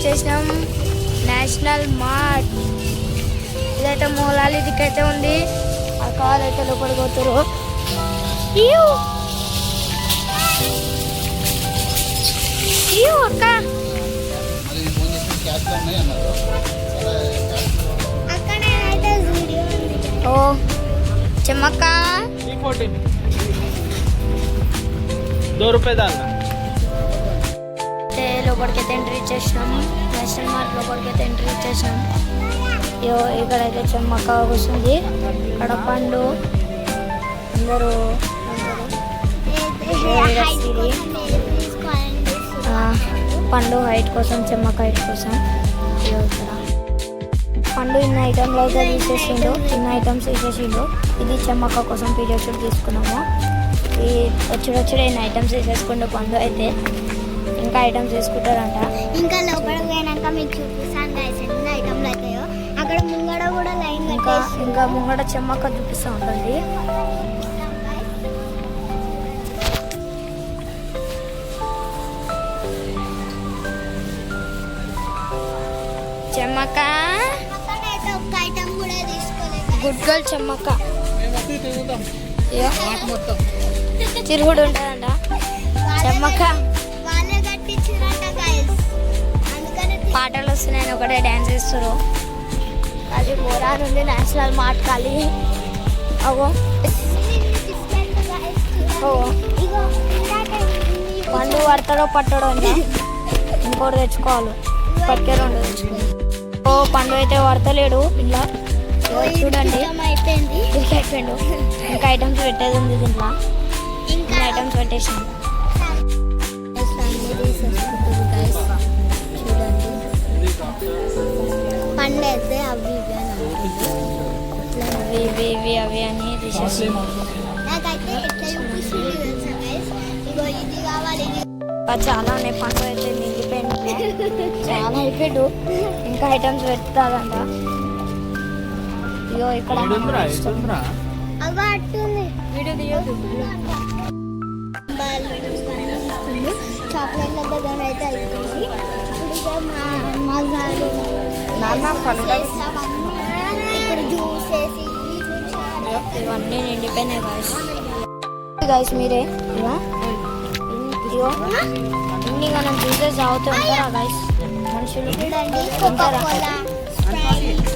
వచ్చేసినాం national mart. ఇదైతే మూలాలి దిక్కైతే ఉంది. ఆ కార్ అయితే లోపలికి పోతారు. అక్క ఓ చెమ్మక్క లోపలికైతే ఎంట్రీ ఇచ్చేసినాం. నేషనల్ మార్ట్ లోపలికైతే ఎంట్రీ ఇచ్చేసినాం. ఇక్కడైతే చెమ్మక్క కూర్చుంది. ఇక్కడ పండు అందరూ పండు హైట్ కోసం, చెమ్మక్క హైట్ కోసం. ఇక్కడ పండు ఇన్ని ఐటమ్లు అయితే తీసేసిండు. ఇన్ని ఐటమ్స్ తీసేసిండు. ఇది చెమ్మక్క కోసం పీడియో షూట్ తీసుకున్నాము. ఈ వచ్చుడొచ్చుడు ఇన్ని ఐటమ్స్ తీసేసుకుంటూ పండు అయితే ఇంకా ఐటమ్స్ తీసుకుంటారంట. ఇంకా లోపల పోయినాక మీకు చూపిస్తాను గైస్ ఎన్ని ఐటమ్లు అవుతాయో. అక్కడ ముంగడ కూడా లైన్ ఇంకా ముంగడ చెమ్మక్క చూపిస్తూ ఉంటుంది. చెమ్మక్క గుడ్ గర్ల్ చెమ్మక్క తిరుగుడు ఉంటుందంట. చెమ్మక్క పాటలు వస్తున్నాయని ఒకటే డ్యాన్స్ చేస్తారు. అది బోరా నుండి నేషనల్ మార్ట్ ఖాళీ. అవో పండు పడతాడో పట్టడో ఇంకా ఇంకోటి తెచ్చుకోవాలి. పట్టే రెండు తెచ్చుకోవాలి. ఓ పండు అయితే పడతలేడు. ఇలా చూడండి అయిపోయింది. ఇంకా ఐటమ్స్ పెట్టేది ఉంది దీంట్లో. ఇంకా ఐటమ్స్ పెట్టేసాను. చూడండి పండు అయితే అవి అవి అని తీసేసి నాకైతే ఎట్లా చూపిస్తుంది తెలుసా గైస్. ఇగో ఇది కావాలి. చాలా ఉన్నాయి. పండు అయితే మిగిలిపోయింది. చాలా అయిపోయాడు. ఇంకా ఐటమ్స్ పెడతారంట. ఇగో ఇక్కడ వీడియో తీయదు. చాక్లెట్ల దగ్గర అయితే అయిపోయింది. ఇప్పుడు జ్యూస్ వేసి ఇవన్నీ నిండిపోయినాయి గైస్. మీరే ఇదిగో ఇన్ని మనం జ్యూసెస్ తాగుతూ ఉంటారా గైస్ మనుషులు?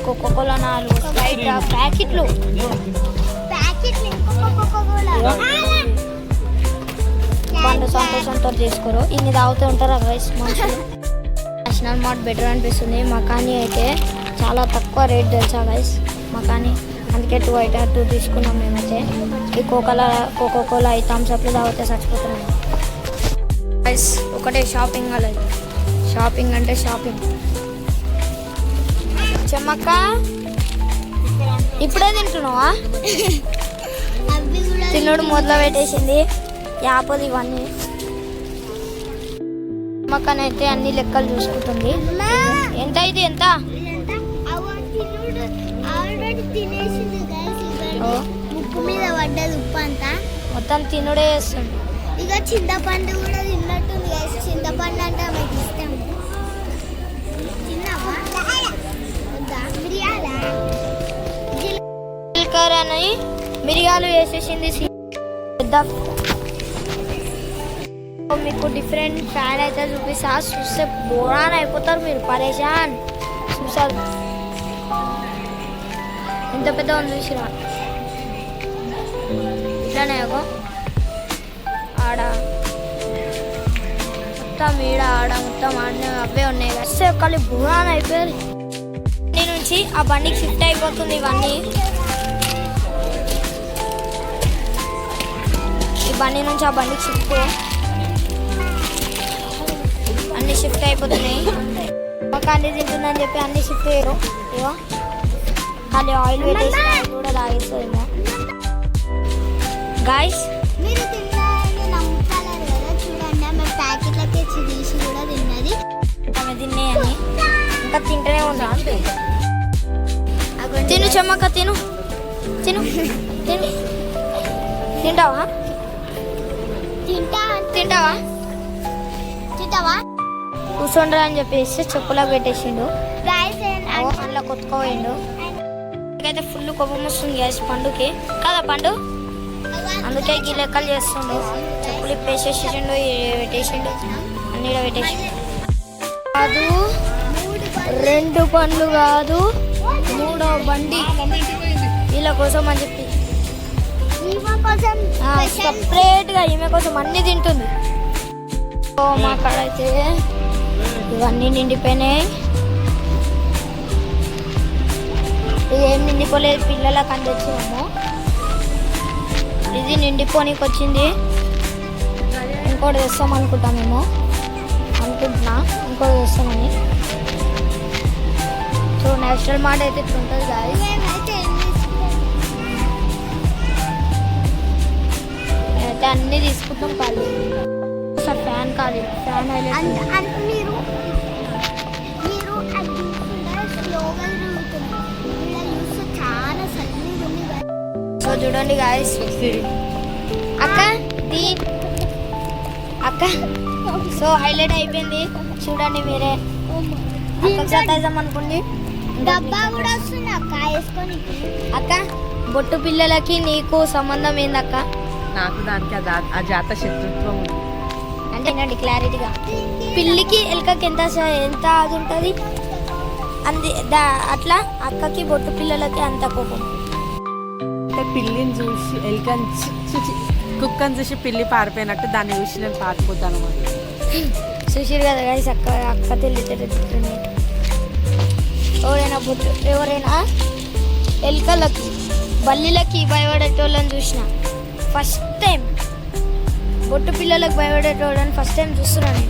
కోకోకోలా 4 స్ప్రైట్ ప్యాకెట్లు. పండు సంతోషంతో చేసుకోరు. ఇన్ని తాగుతూ ఉంటారా గైస్ మనుషులు? నేషనల్ మార్ట్ బెటర్ అనిపిస్తుంది. మకానీ అయితే చాలా తక్కువ రేట్ తెలుసా గైస్ మకానీ. అందుకే 2 తీసుకున్నాం మేమైతే. ఈ కోకోకోలా ఈ థమ్స్ అప్లు తాగితే చచ్చిపోతున్నాం గైస్. ఒకటే షాపింగ్ అలాగే. షాపింగ్ అంటే షాపింగ్. చెమ్మక్క ఇప్పుడే తింటున్నావా? తిన్నుడు మొదలు పెట్టేసింది. యాపది ఇవన్నీ. చెమ్మక్కనైతే అన్ని లెక్కలు చూసుకుంటుంది. ఎంత ఇది ఎంత? ముక్కు మీద పడ్డది ఉప్పు అంతా. మొత్తం తినుడే చేస్తుంది. ఇక చింతపండు కూడా తిన్నట్టుంది గైస్. చింతపండు అంటే ఆమెకి ఇష్టం. తిన్నావా? జీలకర్ర అని మిరియాలు వేసేసింది. పెద్ద మీకు డిఫరెంట్ ఫ్యాన్ అయితే చూపిస్తా. చూస్తే బోరాన్ అయిపోతారు మీరు. పరేషాన్ చూసారు ఇంత పెద్ద ఉంది చూసిరా. ఇట్లానే ఆడ మొత్తం ఈడ ఆడ మొత్తం ఆడనే అవే ఉన్నాయి. వస్తే ఒకళ్ళు బోరాన్ అయిపోయారు. బండి నుంచి ఆ బండికి షిఫ్ట్ అయిపోతుంది. ఇవన్నీ ఈ బండి నుంచి ఆ బండికి షిఫ్ట్ అన్ని షిఫ్ట్ అయిపోతున్నాయి. కానీ తింటుందని చెప్పి అన్ని షిఫ్ట్ అయ్యారు. ఇవో ఖాళీ ఆయిల్ పెట్టేసి కూడా తాగేస్తుందేమో గాయస్. మీరు తిన్నారని నమ్ముతారు కదా. చూడండి ఆమె ప్యాకెట్లకి తీసి కూడా తిన్నది. ఆమె తిన్నాయని ఇంకా తింటూనే ఉన్నా. తిను చెమ్మక్క తిను తిను తిను. తింటావా? తింటావా? తింటావా? కూర్చోండ్రా అని చెప్పేసి చెప్పులకు పెట్టేసిండు. గైస్ అందులో కొట్టుకోపోయిండు. అయితే ఫుల్ కోపం వస్తుంది గ్యాస్ పండుకి కదా పండు, అందుకే ఈ లెక్కలు చేస్తుండు. చెప్పులు ఇప్పేసేసిండు, పెట్టేసిండు, అన్ని ఈడ పెట్టేసిండు. కాదు 2 బండ్లు కాదు 3వ బండి వీళ్ళ కోసం అని చెప్పి సపరేట్గా ఈమె కోసం అన్ని తింటుంది. మా కాడ అయితే ఇవన్నీ నిండిపోయినాయి. ఇది ఏం నిండిపోలేదు, పిల్లలకు అని తెచ్చినాము. ఇది నిండిపోనికి వచ్చింది. ఇంకోటి తెస్తాం అనుకుంటున్నా, ఇంకోటి తెస్తామని. సో నేషనల్ మార్ట్ అయితే ఇట్లా ఉంటుంది గాయస్. అయితే అన్నీ తీసుకుంటాం. ఖాళీ సార్ ఫ్యాన్ ఖాళీ, ఫ్యాన్ మీరు స్లోగా చాలా సన్నీగా ఉంది. సో చూడండి గాయస్, అక్క సో హైలైట్ అయిపోయింది చూడండి మీరే. అక్క అనుకోండి, డబ్బా కూడా వస్తుంది అక్క వేసుకొని. అక్క బొట్టు పిల్లలకి నీకు సంబంధం ఏందక్క? నాకు దానికి ఆ జాత శత్రుత్వం ఉంది. అంటే ఏంటంటే క్లారిటీగా, పిల్లికి ఎలకకి ఎంత అది ఉంటుంది అట్లా అక్కకి బొట్టు పిల్లలకి అంత కోపం. అంటే పిల్లిని చూసి ఎలకని చూసి కుక్కని చూసి పిల్లి పారిపోయినట్టు దాన్ని చూసి నేను పారిపోతాను అన్నమాట. చూసిరు కదా గైస్, అక్క తెలియదు. ఎవరైనా ఎలకలకి బల్లిలకి భయపడేటోళ్ళని చూసిన ఫస్ట్ టైం, బొట్టు పిల్లలకు భయపడేటోళ్ళని ఫస్ట్ టైం చూస్తున్నాను.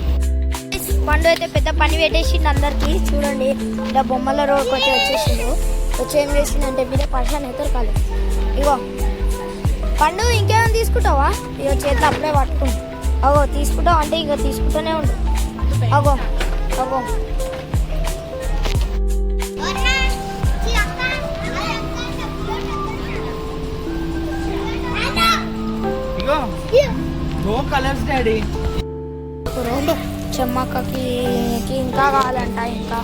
పండు అయితే పెద్ద పని పెట్టేసిండు అందరికి. చూడండి ఇలా బొమ్మల రోడ్కి వచ్చేసిండు. వచ్చి ఏం చేసిందంటే మీరే పర్సన్ అవుతారు కాదు. ఇగో పండు ఇంకేమైనా తీసుకుంటావా? ఇగో చేతిలో అప్పుడే పట్టుకుంటు. అగో తీసుకుంటావు అంటే ఇగో తీసుకుంటూనే ఉండు. అగో అగో చెమ్మక్కకి ఇంకా కావాలంట, ఇంకా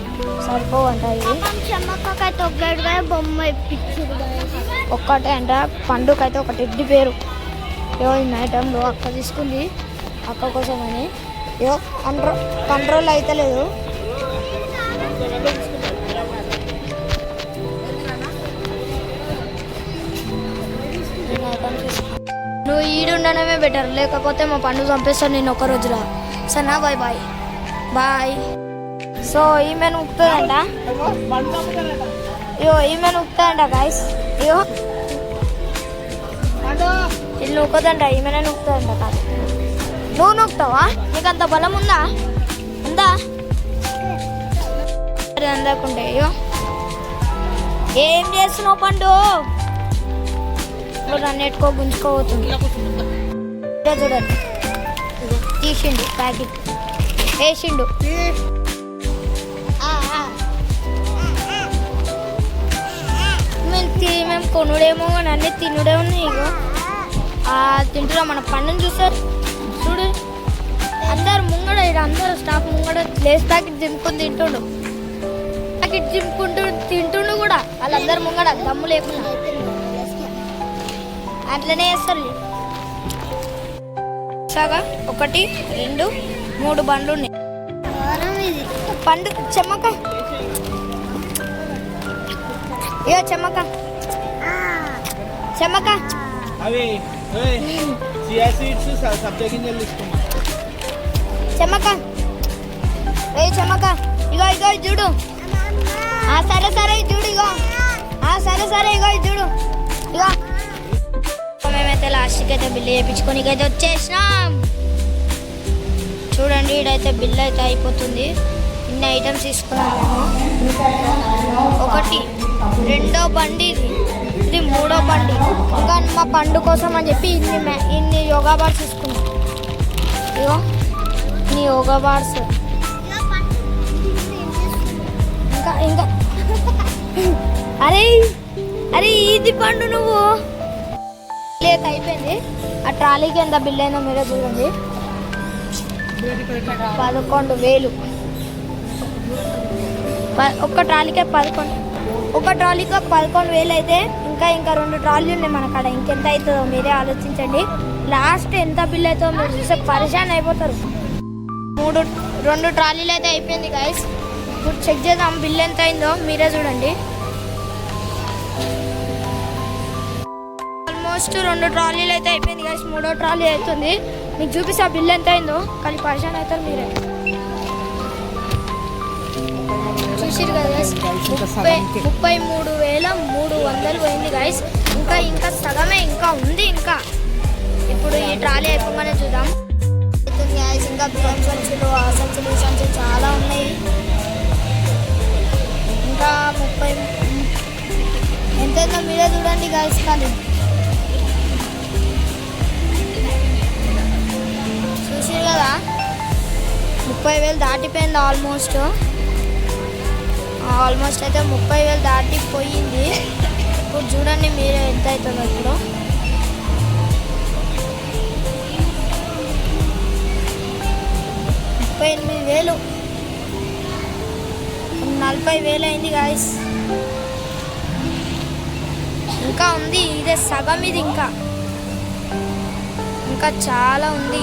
సరిపోవంట. ఇవి చెమ్మక్కకైతే ఒక్కటిగా బొమ్మ ఇప్పించారు. ఒక్కటే అంట. పండుకైతే ఒక టెడ్డి పేరు ఏవో నైట్ టైంలో అక్క తీసుకుంది అక్క కోసం అని. ఏవో కంట్రోల్ అయితే లేదు. నువ్వు ఈడుండడమే బెటర్, లేకపోతే మా పండు చంపేస్తాను నేను ఒక రోజులో. సరేనా? Bye bye bye. సో ఈమె ఉక్కుతుందంట, ఈమె ఉక్కుతుందంట గాయస్. ఇగో ఇల్లు నొక్కదంట, ఈమెనే నొక్కుతుందంట. కాదు నువ్వు నొక్కుతావా? నీకు అంత బలం ఉందా? ఉందా? అందకుంటే అయ్యో ఏం చేస్తున్నావు పండు? నన్ను ఎట్టుకో గుంజుకోబోతుంది. చూడండి తీసిండు, ప్యాకెట్ వేసిండు. మేము కొనుడేమో అన్నీ తినుడే ఉన్నాయి. ఇగో తింటున్నా. మన పండుని చూస్తారు చూడు, అందరు ముంగడ, అందరు స్టాఫ్ ముంగడ లేస్ ప్యాకెట్ దింపుకొని తింటుండు. ప్యాకెట్ దింపుకుంటూ తింటుండు కూడా వాళ్ళందరు ముంగడ దమ్ము లేకుండా. అట్లనే చేస్తారు. 1 2 3 బండ్లు ఉన్నాయి. పండు చెమ్మక్క, ఇగో చెమ్మక్క చెమ్మక్క చెమ్మక్క చెమ్మక్క ఇగో ఇగో చూడు. సరే సరే చూడు. ఇగో సరే ఇగో చూడు. ఇగో మేమైతే లాస్ట్కి అయితే బిల్లు చేయించుకొని అయితే వచ్చేసినాం. చూడండి ఇడైతే బిల్ అయితే అయిపోతుంది. ఇన్ని ఐటమ్స్ తీసుకున్నాము. 1 2వ బండి, ఇది 3వ బండి. ఇంకా మా పండు కోసం అని చెప్పి ఇన్ని యోగా బార్స్ తీసుకున్నాం. ఇగో ఇన్ని యోగా బార్స్. ఇంకా ఇంకా అరే అరే ఇది పండు నువ్వు లేక అయిపోయింది. ఆ ట్రాలీకి ఎంత బిల్ అయినా మీరే చూడండి. 11,000. ఒక్క ట్రాలీకే 11,000 అయితే ఇంకా 2 ట్రాలీలు ఉన్నాయి మన కాడ. ఇంకెంత అవుతుందో మీరే ఆలోచించండి. లాస్ట్ ఎంత బిల్ అవుతుందో మీరు చూస్తే పరిశాన్ అయిపోతారు. 2 ట్రాలీలు అయితే అయిపోయింది గైస్. ఇప్పుడు చెక్ చేద్దాం బిల్ ఎంత అయిందో మీరే చూడండి. ఆల్మోస్ట్ 2 ట్రాలీలు అయితే అయిపోయింది గైస్. 3వ ట్రాలీ అవుతుంది. మీకు చూపిస్తా బిల్ ఎంత అయిందో, కానీ పరిశాన్ అవుతారు మీరే. చూసిరు కదా గైస్, 33,300 పోయింది గైస్. ఇంకా సగమే ఇంకా ఉంది. ఇప్పుడు ఈ ట్రాలీ అయిపోగానే చూద్దాం. గైస్ ఇంకా బియ్యం సంచులు, ఆ సంచులు, ఈ సంచులు చాలా ఉన్నాయి. ఇంకా 30 ఎంతైందో మీరే చూడండి గైస్. కానీ చూసిరు కదా 30,000 దాటిపోయింది ఆల్మోస్ట్ అయితే 30,000 దాటిపోయింది. ఇప్పుడు చూడండి మీరే ఎంత అవుతుందో. ఇప్పుడు 38,000 40,000 అయింది గాయస్. ఇంకా ఉంది, ఇదే సగం. ఇది ఇంకా చాలా ఉంది.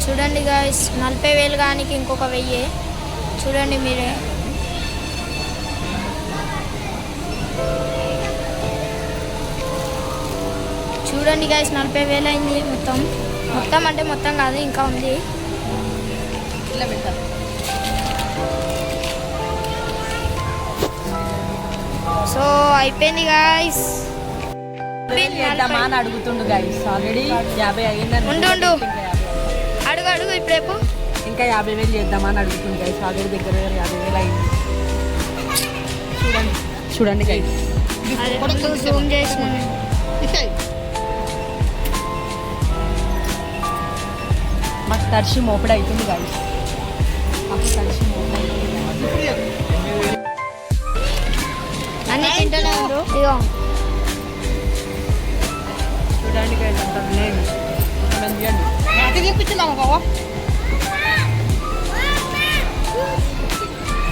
చూడండి గాయస్, 40,000 కానీ ఇంకొక 1,000 చూడండి మీరే. చూడండి గాయస్ 40,000 అయింది మొత్తం అంటే మొత్తం కాదు, ఇంకా ఉంది. సో అయిపోయింది గాయస్. అని అడుగుతుండు గాయస్. ఆల్రెడీ 50 అయ్యిందని. ఉండు అడుగు ఇప్పుడేపు ఇంకా 50,000 చేద్దామని అడుగుతుంది గైస్. ఆల్రెడీ దగ్గర 50,000 అయింది. చూడండి గైస్, జూమ్ చేసిన మాకు తడిసి మోపడి అవుతుంది గైస్. అన్ని తింటూనే ఉండు. ఇగో చూడండి గైస్, అంత లేదు.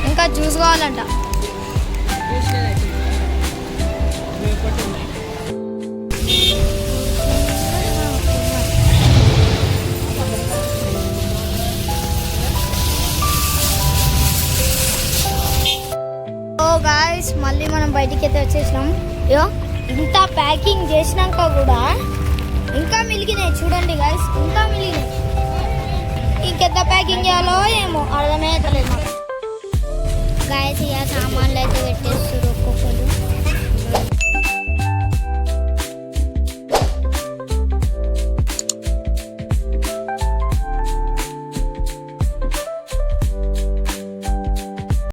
ఇంకా జ్యూస్ కావాలంట. గాయస్ మళ్ళీ మనం బయటికి అయితే వచ్చేసినాం. ఇగో ఇంత ప్యాకింగ్ చేసినాక కూడా ఇంకా మిలిగినాయి. చూడండి గాయస్, ఇంకా మిలిగినాయి. ఇంకెంత ప్యాకింగ్ చేయాలో ఏమో అర్థమే అవుతలేదు మాకు. గాయస్ ఇక సామాన్లు అయితే పెట్టేస్తారు.